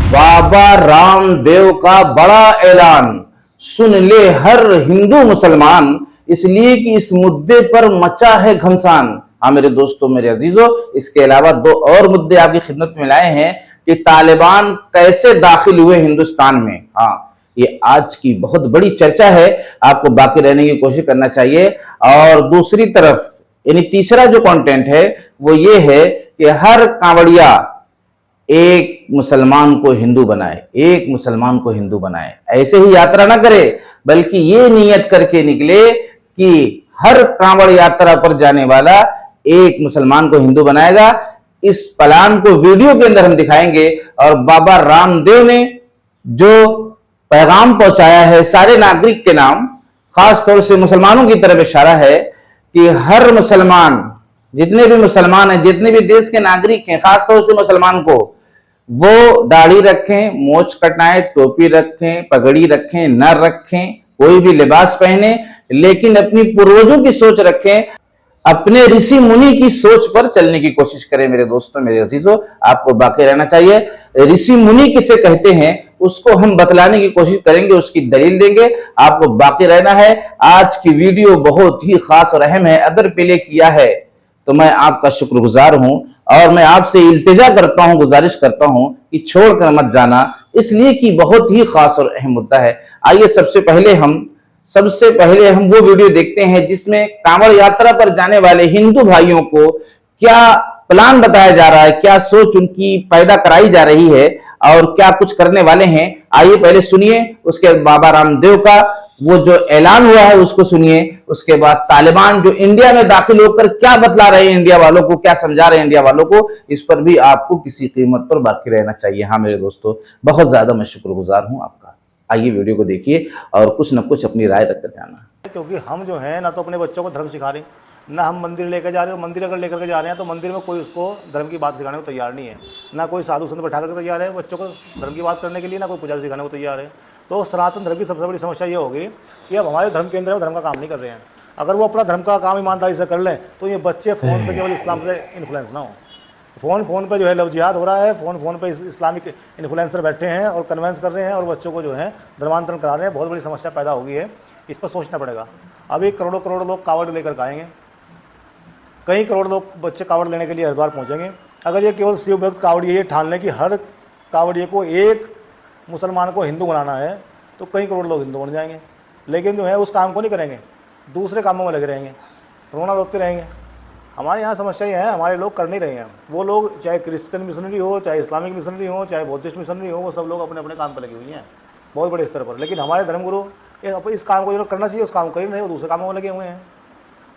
बाबा रामदेव का बड़ा ऐलान सुन ले हर हिंदू मुसलमान, इसलिए कि इस मुद्दे पर मचा है घमसान। हाँ मेरे दोस्तों, मेरे अजीजों, इसके अलावा दो और मुद्दे आपकी खिदमत में लाए हैं कि तालिबान कैसे दाखिल हुए हिंदुस्तान में। हाँ, ये आज की बहुत बड़ी चर्चा है, आपको बाकी रहने की कोशिश करना चाहिए। और दूसरी तरफ यानी तीसरा जो कंटेंट है वो ये है कि हर कांवड़िया एक मुसलमान को हिंदू बनाए, एक मुसलमान को हिंदू बनाए। ऐसे ही यात्रा ना करे, बल्कि ये नियत करके निकले कि हर कांवड़ यात्रा पर जाने वाला एक मुसलमान को हिंदू बनाएगा। इस प्लान को वीडियो के अंदर हम दिखाएंगे। और बाबा रामदेव ने जो पैगाम पहुंचाया है सारे नागरिक के नाम, खास तौर से मुसलमानों की तरफ इशारा है कि हर मुसलमान, जितने भी मुसलमान हैं, जितने भी देश के नागरिक हैं, खासतौर से मुसलमान को वो दाढ़ी रखें, मोछ कटाएं, टोपी रखें, पगड़ी रखें, न रखें, कोई भी लिबास पहने, लेकिन अपनी पूर्वजों की सोच रखें, अपने ऋषि मुनि की सोच पर चलने की कोशिश करें। मेरे दोस्तों, मेरे अजीजों, आपको बाकी रहना चाहिए। ऋषि मुनि किसे कहते हैं उसको हम बतलाने की कोशिश करेंगे, उसकी दलील देंगे, आपको बाकी रहना है। आज की वीडियो बहुत ही खास और अहम है। अगर प्ले किया है तो मैं आपका शुक्रगुजार हूं और मैं आपसे इल्तिजा करता हूं, गुजारिश करता हूं कि छोड़कर मत जाना, इसलिए कि बहुत ही खास और अहम मुद्दा है। आइए सबसे पहले हम वो वीडियो देखते हैं जिसमें कांवड़ यात्रा पर जाने वाले हिंदू भाइयों को क्या प्लान बताया जा रहा है, क्या सोच उनकी पैदा कराई जा रही है और क्या कुछ करने वाले हैं। आइए पहले सुनिए, उसके बाबा रामदेव का वो जो ऐलान हुआ है उसको सुनिए। उसके बाद तालिबान जो इंडिया में दाखिल होकर क्या बतला रहे हैं इंडिया वालों को, क्या समझा रहे हैं इंडिया वालों को, इस पर भी आपको किसी कीमत पर बाकी रहना चाहिए। हाँ मेरे दोस्तों, बहुत ज्यादा मैं शुक्रगुजार हूं आपका। आइए वीडियो को देखिए और कुछ न कुछ अपनी राय रखकर जाना। क्योंकि हम जो है ना तो अपने बच्चों को धर्म सिखा रहे हैं, ना हम मंदिर लेकर जा रहे हो। मंदिर अगर लेकर के जा रहे हैं तो मंदिर में कोई उसको धर्म की बात सिखाने को तैयार नहीं है, ना कोई साधु संत बैठा करके तैयार है बच्चों को धर्म की बात करने के लिए, ना कोई पुजारी सिखाने को तैयार है। तो सनातन धर्म की सबसे बड़ी समस्या ये होगी कि अब हमारे धर्म केंद्र में धर्म का काम नहीं कर रहे हैं। अगर वो अपना धर्म का काम ईमानदारी से कर लें तो ये बच्चे फ़ोन से केवल इस्लाम से इन्फ्लुएंस ना हो। फ़ोन पे जो है लव जिहाद हो रहा है, फ़ोन पे इस्लामिक इन्फ्लुएंसर बैठे हैं और कन्वेंस कर रहे हैं और बच्चों को जो है धर्मांतरण करा रहे हैं। बहुत बड़ी समस्या पैदा होगी है, इस पर सोचना पड़ेगा। अभी करोड़ों लोग कावड़ लेकर आएंगे, कई करोड़ लोग बच्चे कावड़ लेने के लिए हरिद्वार पहुंचेंगे। अगर ये केवल शिव भक्त कावड़िए ये ठान लें कि हर कावड़िए को एक मुसलमान को हिंदू बनाना है तो कई करोड़ लोग हिंदू बन जाएंगे। लेकिन जो है उस काम को नहीं करेंगे, दूसरे कामों में लगे रहेंगे, रोना रोते रहेंगे। हमारे यहाँ समस्या ये है, हमारे लोग कर नहीं रहे हैं। वो लोग चाहे क्रिश्चियन मिशनरी हो, चाहे इस्लामिक मिशनरी हो, चाहे बौद्धिस्ट मिशनरी हो, वो सब लोग अपने अपने काम पर लगे हुए हैं बहुत बड़े स्तर पर। लेकिन हमारे धर्मगुरु इस काम को जो करना चाहिए उस काम को कर ही नहीं, वो दूसरे कामों में लगे हुए हैं।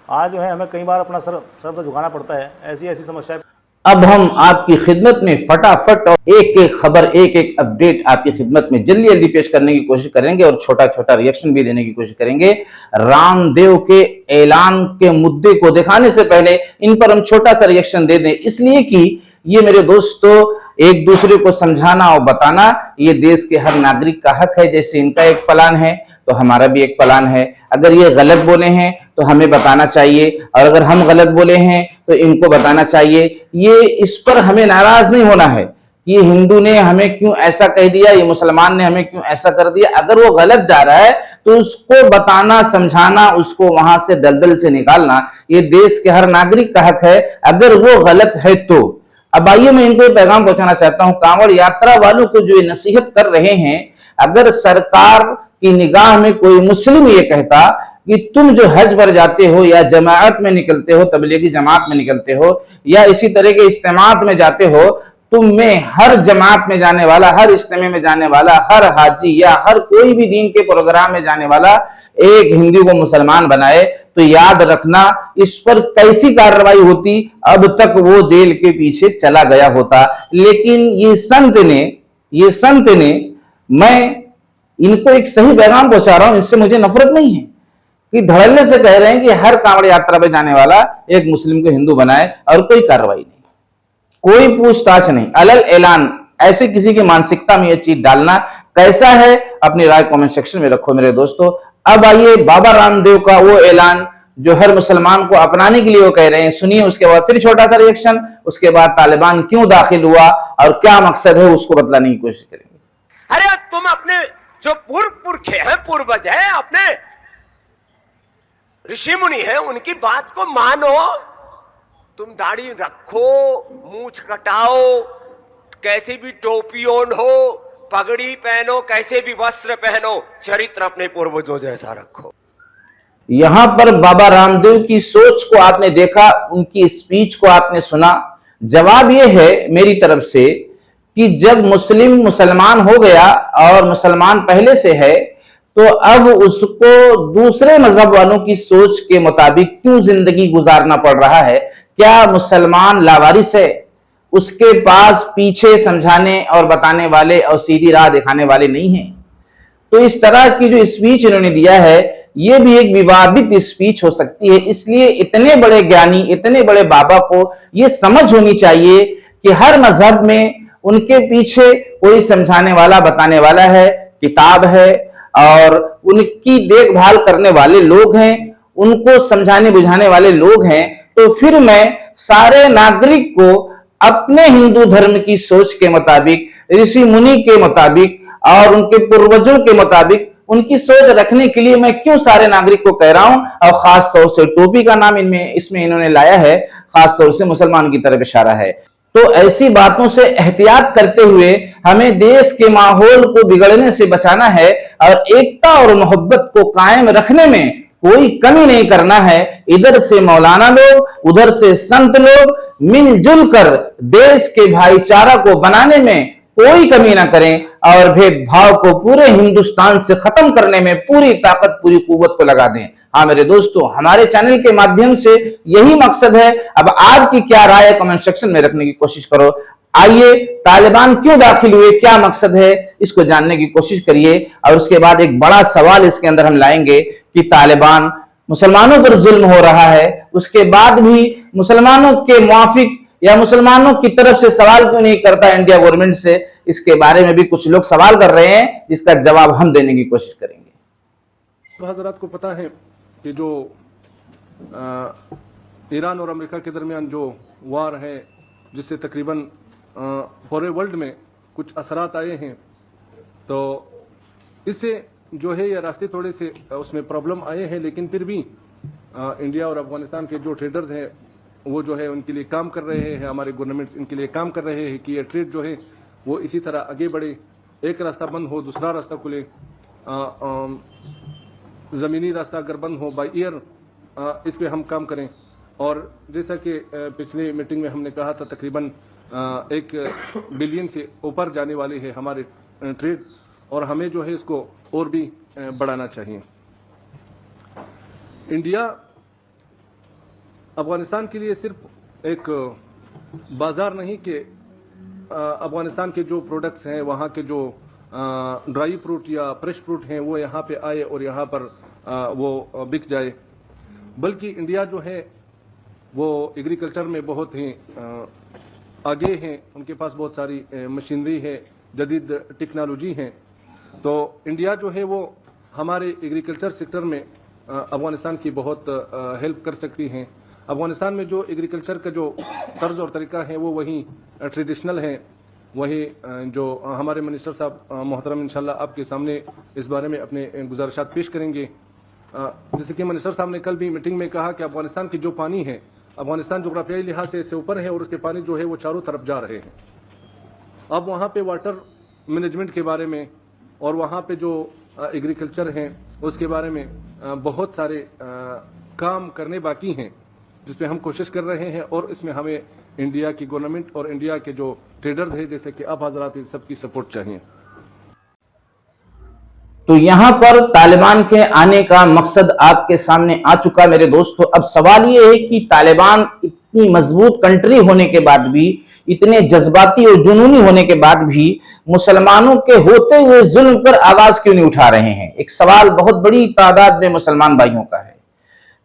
आज जो है हमें कई बार अपना सर तो झुकाना पड़ता है, ऐसी समस्याएं। अब हम आपकी खिदमत में फटाफट और एक एक खबर, एक एक अपडेट आपकी खिदमत में जल्दी जल्दी पेश करने की कोशिश करेंगे और छोटा छोटा रिएक्शन भी देने की कोशिश करेंगे। रामदेव के ऐलान के मुद्दे को दिखाने से पहले इन पर हम छोटा सा रिएक्शन दे दें, इसलिए कि ये मेरे दोस्तों एक दूसरे को समझाना और बताना ये देश के हर नागरिक का हक है। जैसे इनका एक प्लान है तो हमारा भी एक प्लान है। अगर ये गलत बोले हैं तो हमें बताना चाहिए, और अगर हम गलत बोले हैं तो इनको बताना चाहिए। ये इस पर हमें नाराज नहीं होना है कि ये हिंदू ने हमें क्यों ऐसा कह दिया, ये मुसलमान ने हमें क्यों ऐसा कर दिया। अगर वो गलत जा रहा है तो उसको बताना, समझाना, उसको वहां से दलदल से निकालना ये देश के हर नागरिक का हक है, अगर वो गलत है तो। अब आइए मैं इनको पैगाम पहुंचाना चाहता हूं कांवड़ यात्रा वालों को जो ये नसीहत कर रहे हैं। अगर सरकार की निगाह में कोई मुस्लिम ये कहता कि तुम जो हज पर जाते हो या जमात में निकलते हो, तबलीगी जमात में निकलते हो या इसी तरह के इज्तिमात में जाते हो, तुम में हर जमात में जाने वाला, हर इज्तिमा में जाने वाला, हर हाजी या हर कोई भी दीन के प्रोग्राम में जाने वाला एक हिंदू को मुसलमान बनाए तो याद रखना इस पर कैसी कार्रवाई होती, अब तक वो जेल के पीछे चला गया होता। लेकिन ये संत ने मैं इनको एक सही पैगाम पहुंचा रहा हूं, इससे मुझे नफरत नहीं है कि धड़ल्ले से कह रहे हैं कि हर कांवड़ यात्रा पे जाने वाला एक मुस्लिम को हिंदू बनाए और कोई कार्रवाई नहीं, कोई पूछताछ नहीं, अलग ऐलान। ऐसे किसी की मानसिकता में यह चीज डालना कैसा है, अपनी राय कमेंट सेक्शन में रखो मेरे दोस्तों। अब आइए बाबा रामदेव का वो ऐलान जो हर मुसलमान को अपनाने के लिए वो कह रहे हैं। सुनिए, उसके बाद फिर छोटा सा रिएक्शन, उसके बाद तालिबान क्यों दाखिल हुआ और क्या मकसद है उसको बतलाने की कोशिश करेंगे। अरे तुम अपने जो पुरखे हैं, पूर्वज हैं, अपने ऋषि मुनि हैं, उनकी बात को मानो। तुम दाढ़ी रखो, मूछ कटाओ, कैसी भी टोपी ओढ़ हो, पगड़ी पहनो, कैसे भी वस्त्र पहनो, चरित्र अपने पूर्वजों जैसा रखो। यहां पर बाबा रामदेव की सोच को आपने देखा, उनकी स्पीच को आपने सुना। जवाब यह है मेरी तरफ से कि जब मुसलमान हो गया और मुसलमान पहले से है, तो अब उसको दूसरे मजहब वालों की सोच के मुताबिक क्यों जिंदगी गुजारना पड़ रहा है। क्या मुसलमान लावारिस है? उसके पास पीछे समझाने और बताने वाले और सीधी राह दिखाने वाले नहीं हैं। तो इस तरह की जो स्पीच इन्होंने दिया है, यह भी एक विवादित स्पीच हो सकती है। इसलिए इतने बड़े ज्ञानी, इतने बड़े बाबा को यह समझ होनी चाहिए कि हर मजहब में उनके पीछे कोई समझाने वाला, बताने वाला है, किताब है और उनकी देखभाल करने वाले लोग हैं, उनको समझाने बुझाने वाले लोग हैं। तो फिर मैं सारे नागरिक को अपने हिंदू धर्म की सोच के मुताबिक, ऋषि मुनि के मुताबिक और उनके पूर्वजों के मुताबिक उनकी सोच रखने के लिए मैं क्यों सारे नागरिक को कह रहा हूं। और खास तौर से टोपी का नाम इसमें इन्होंने लाया है, खास तौर से मुसलमान की तरफ इशारा है। तो ऐसी बातों से एहतियात करते हुए हमें देश के माहौल को बिगड़ने से बचाना है और एकता और मोहब्बत को कायम रखने में कोई कमी नहीं करना है। इधर से मौलाना लोग, उधर से संत लोग मिलजुल कर देश के भाईचारा को बनाने में कोई कमी ना करें और भेदभाव को पूरे हिंदुस्तान से खत्म करने में पूरी ताकत, पूरी कुव्वत को लगा दें। हाँ मेरे दोस्तों, हमारे चैनल के माध्यम से यही मकसद है। अब आपकी क्या राय है कमेंट सेक्शन में रखने की कोशिश करो। आइए, तालिबान क्यों दाखिल हुए, क्या मकसद है, इसको जानने की कोशिश करिए। और उसके बाद एक बड़ा सवाल इसके अंदर हम लाएंगे कि तालिबान मुसलमानों पर जुल्म हो रहा है, उसके बाद भी मुसलमानों के मुआफिक या मुसलमानों की तरफ से सवाल क्यों नहीं करता इंडिया गवर्नमेंट से। इसके बारे में भी कुछ लोग सवाल कर रहे हैं, जिसका जवाब हम देने की कोशिश करेंगे। तो हजरात को पता है कि जो ईरान और अमेरिका के दरमियान जो वार है, जिससे तकरीबन पूरे वर्ल्ड में कुछ असरात आए हैं, तो इससे जो है ये रास्ते थोड़े से उसमें प्रॉब्लम आए हैं। लेकिन फिर भी इंडिया और अफगानिस्तान के जो ट्रेडर्स हैं वो जो है उनके लिए काम कर रहे हैं, हमारे गवर्नमेंट्स इनके लिए काम कर रहे हैं कि ये ट्रेड जो है वो इसी तरह आगे बढ़े। एक रास्ता बंद हो, दूसरा रास्ता खुले, ज़मीनी रास्ता अगर बंद हो बाई एयर, इस पर हम काम करें। और जैसा कि पिछली मीटिंग में हमने कहा था, तकरीबन 1 बिलियन से ऊपर जाने वाली है हमारे ट्रेड, और हमें जो है इसको और भी बढ़ाना चाहिए। इंडिया अफगानिस्तान के लिए सिर्फ एक बाज़ार नहीं कि अफगानिस्तान के जो प्रोडक्ट्स हैं, वहाँ के जो ड्राई फ्रूट या फ्रेश फ्रूट हैं, वो यहाँ पे आए और यहाँ पर वो बिक जाए, बल्कि इंडिया जो है वो एग्रीकल्चर में बहुत ही आगे हैं। उनके पास बहुत सारी मशीनरी है, जदीद टेक्नोलॉजी है। तो इंडिया जो है वो हमारे एग्रीकल्चर सेक्टर में अफगानिस्तान की बहुत हेल्प कर सकती हैं। अफगानिस्तान में जो एग्रीकल्चर का जो तर्ज और तरीका है वो वही ट्रेडिशनल है, वही जो हमारे मिनिस्टर साहब मोहतरम इंशाल्लाह आपके सामने इस बारे में अपने गुजारिशात पेश करेंगे। जैसे कि मिनिस्टर साहब ने कल भी मीटिंग में कहा कि अफगानिस्तान की जो पानी है, अफगानिस्तान जोग्राफियाई लिहाज से इससे ऊपर है और उसके पानी जो है वो चारों तरफ जा रहे हैं। अब वहाँ पे वाटर मैनेजमेंट के बारे में और वहाँ पे जो एग्रीकल्चर हैं उसके बारे में बहुत सारे काम करने बाकी हैं, जिस पे हम कोशिश कर रहे हैं। और इसमें हमें इंडिया की गवर्नमेंट और इंडिया के जो ट्रेडर्स हैं, जैसे कि आप हजरात, सबकी सपोर्ट चाहिए। तो यहां पर तालिबान के आने का मकसद आपके सामने आ चुका मेरे दोस्तों। अब सवाल यह है कि तालिबान इतनी मजबूत कंट्री होने के बाद भी, इतने जज्बाती और जुनूनी होने के बाद भी मुसलमानों के होते हुए जुल्म पर आवाज क्यों नहीं उठा रहे हैं। एक सवाल बहुत बड़ी तादाद में मुसलमान भाइयों का है।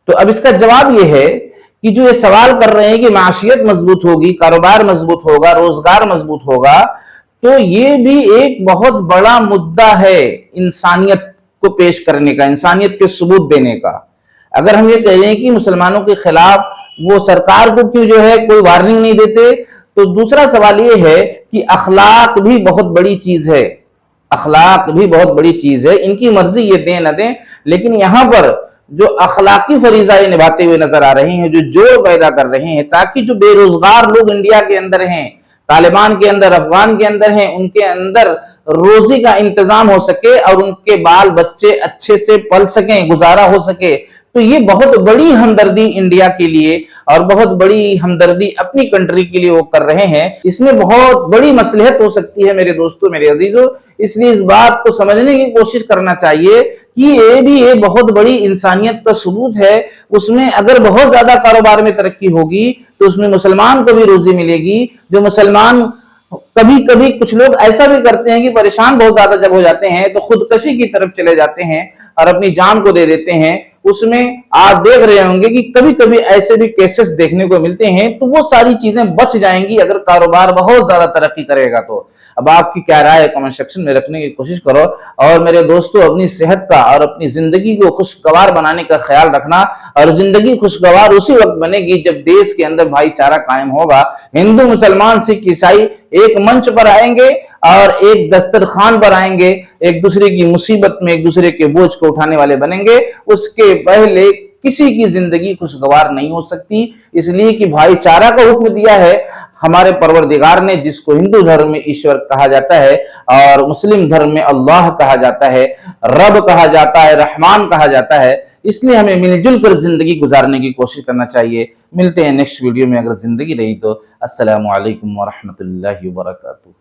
तो अब इसका जवाब यह है कि जो ये सवाल कर रहे हैं कि माशियत मजबूत होगी, कारोबार मजबूत होगा, रोजगार मजबूत होगा, तो ये भी एक बहुत बड़ा मुद्दा है इंसानियत को पेश करने का, इंसानियत के सबूत देने का। अगर हम ये कह रहे हैं कि मुसलमानों के खिलाफ वो सरकार को क्यों जो है कोई वार्निंग नहीं देते, तो दूसरा सवाल ये है कि अखलाक भी बहुत बड़ी चीज है, अखलाक भी बहुत बड़ी चीज है। इनकी मर्जी ये दें न दें, लेकिन यहां पर जो अखलाकी फरीजा ये निभाते हुए नजर आ रहे हैं, जो जोर पैदा कर रहे हैं ताकि जो बेरोजगार लोग इंडिया के अंदर हैं, तालिबान के अंदर, अफगान के अंदर हैं, उनके अंदर रोजी का इंतजाम हो सके और उनके बाल बच्चे अच्छे से पल सकें, गुजारा हो सके। तो ये बहुत बड़ी हमदर्दी इंडिया के लिए और बहुत बड़ी हमदर्दी अपनी कंट्री के लिए वो कर रहे हैं। इसमें बहुत बड़ी मसलहत हो सकती है मेरे दोस्तों, मेरे अजीजों। इसलिए इस बात को समझने की कोशिश करना चाहिए कि ये भी एक बहुत बड़ी इंसानियत का सबूत है। उसमें अगर बहुत ज्यादा कारोबार में तरक्की होगी तो उसमें मुसलमान को भी रोजी मिलेगी। जो मुसलमान कभी कभी कुछ लोग ऐसा भी करते हैं कि परेशान बहुत ज्यादा जब हो जाते हैं तो खुदकशी की तरफ चले जाते हैं और अपनी जान को दे देते हैं। उसमें आप देख रहे होंगे कि कभी कभी ऐसे भी केसेस देखने को मिलते हैं। तो वो सारी चीजें बच जाएंगी अगर कारोबार बहुत ज्यादा तरक्की करेगा तो। अब आपकी क्या राय है कमेंट सेक्शन में रखने की कोशिश करो। और मेरे दोस्तों, अपनी सेहत का और अपनी जिंदगी को खुशगवार बनाने का ख्याल रखना। और जिंदगी खुशगवार उसी वक्त बनेगी जब देश के अंदर भाईचारा कायम होगा। हिंदू, मुसलमान, सिख, ईसाई एक मंच पर आएंगे और एक दस्तरखान पर आएंगे, एक दूसरे की मुसीबत में एक दूसरे के बोझ को उठाने वाले बनेंगे। उसके पहले किसी की जिंदगी खुशगवार नहीं हो सकती। इसलिए कि भाईचारा का हुक्म दिया है हमारे परवरदिगार ने, जिसको हिंदू धर्म में ईश्वर कहा जाता है और मुस्लिम धर्म में अल्लाह कहा जाता है, रब कहा जाता है, रहमान कहा जाता है। इसलिए हमें मिलजुल कर जिंदगी गुजारने की कोशिश करना चाहिए। मिलते हैं नेक्स्ट वीडियो में, अगर जिंदगी रही तो। अस्सलामु अलैकुम व रहमतुल्लाहि व बरकातुहू।